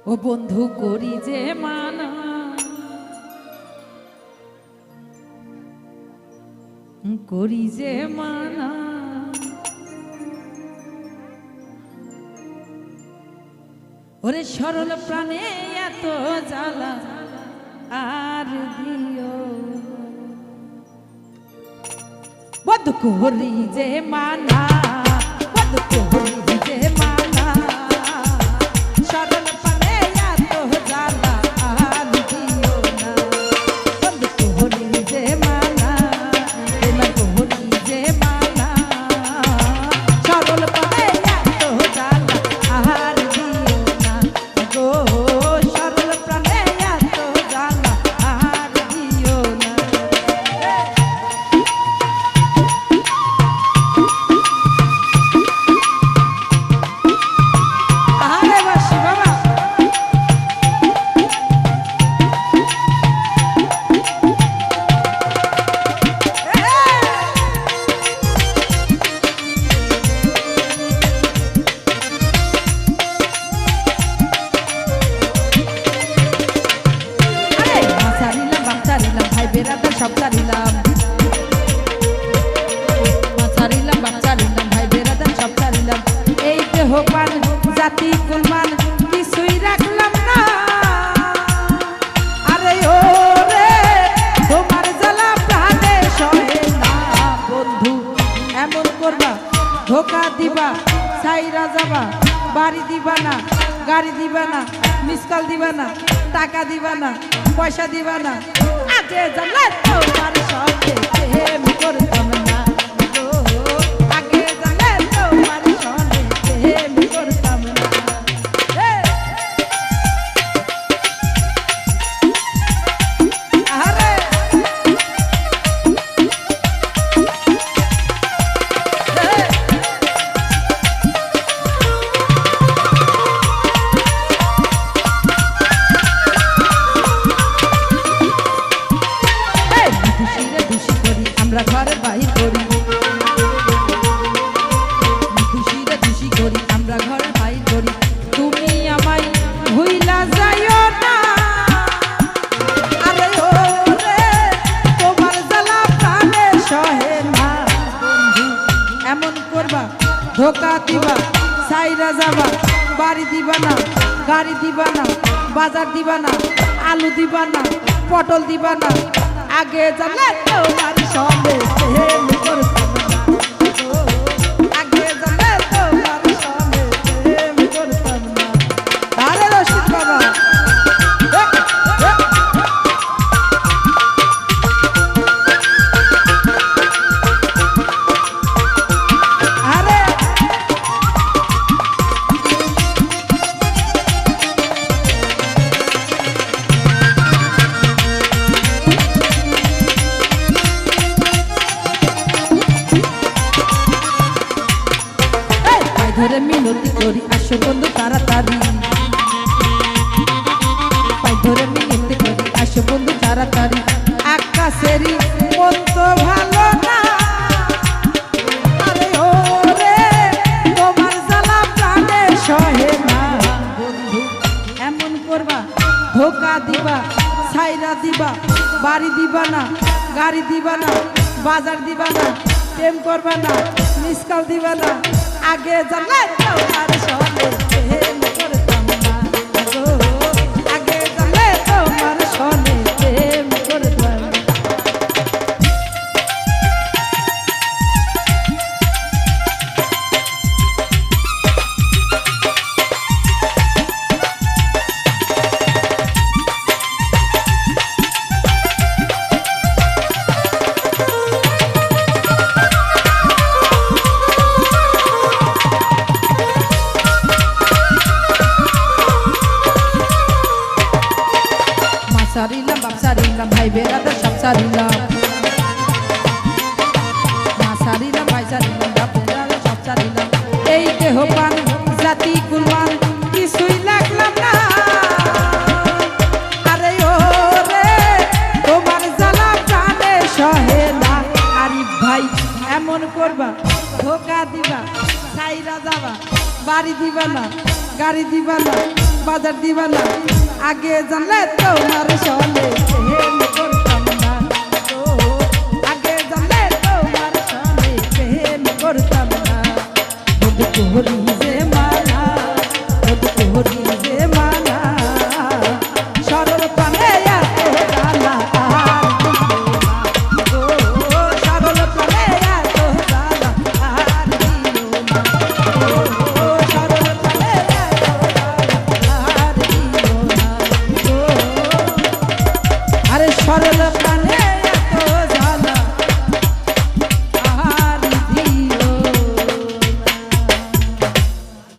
ও বন্ধু করি যে মানা করি যে মানা ওরে সরল প্রাণে এত জ্বালা আর দিও বন্ধু করি যে মানা বন্ধু করি যে মানা সরল প্রাণে এত জ্বালা আর দিও না বন্ধু করি যে মানা করি যে মানা সরল প্রাণে এত জ্বালা আর দিও না গো সরল প্রাণে এত জ্বালা আর দিও না সব ছাড়িলাম ছাড়িলাম বাপ ছাড়িলাম ভাই বেড়াতাম সব ছাড়িলাম এই দেহ পান জাতি কুলমান কিছুই রাখলাম না আরে ও রে তোমার জ্বালা প্রাণে সহে না বন্ধু এমন করবা ধোকা দিবা ছাইরা যাবা বাড়ি দিবা না গাড়ি দিবা না মিসকাল দিবা না টাকা দিবা না পয়সা দিবা না আগে জানলে তোমার সঙ্গে প্রেম করতাম না আগে জানলে তোমার সঙ্গে প্রেম করতাম না আরে আমরা ঘরে বাহির করি খুশিরে খুশি করি আমরা ঘরে বাহির করি তুমি আমায় ভুইলা যাইও না আরে ও রে তোমার জ্বালা প্রাণে সহে না বন্ধু এমন করবা ধোকা দিবা ছাইরা যাবা বাড়ি দিবা না গাড়ি দিবা না বাজার দিবা না আলু দিবা না পটল দিবা না আগে জানলে তোমার সঙ্গে প্রেম করতাম না আগে জানলে তোমার সঙ্গে প্রেম করতাম না আরে রশিদ বাবা আরে ধরে মিনতি করি আসো বন্ধু তাড়াতাড়ি পাই ধরে মিনতি করি আসো বন্ধু তাড়াতাড়ি আকাশেরই মন তো ভালো না আরে ও রে তোমার জ্বালা প্রাণে সহে না বন্ধু এমন করবা ধোকা দিবা ছাইরা দিবা বাড়ি দিবা না গাড়ি দিবা না বাজার দিবা না প্রেম করবা না মিসকাল দিবা না আগে জানলে তোমার সঙ্গে প্রেম করতাম না আগে জানলে তোমার সঙ্গে প্রেম করতাম না ছাড়িলাম বাপ ছাড়িলাম ভাই বেড়াতে সব ছাড়িলাম মা ছাড়িলাম ভাই ছাড়িলাম বাপ বেড়াতে সব ছাড়িলাম এই দেহ পান জাতি কুলমান কিছুই লাগলাম না আরে ও রে তোমার জ্বালা প্রাণে সহে না আরিফ ভাই এমন করবা ধোকা দিবা ছাইরা যাবা বাড়ি দিবা না গাড়ি দিবা না বাজার দিবা না আগে জানলে তোমার সনে প্রেম করতাম না ও আগে জানলে তোমার সনে প্রেম করতাম না বন্ধু করি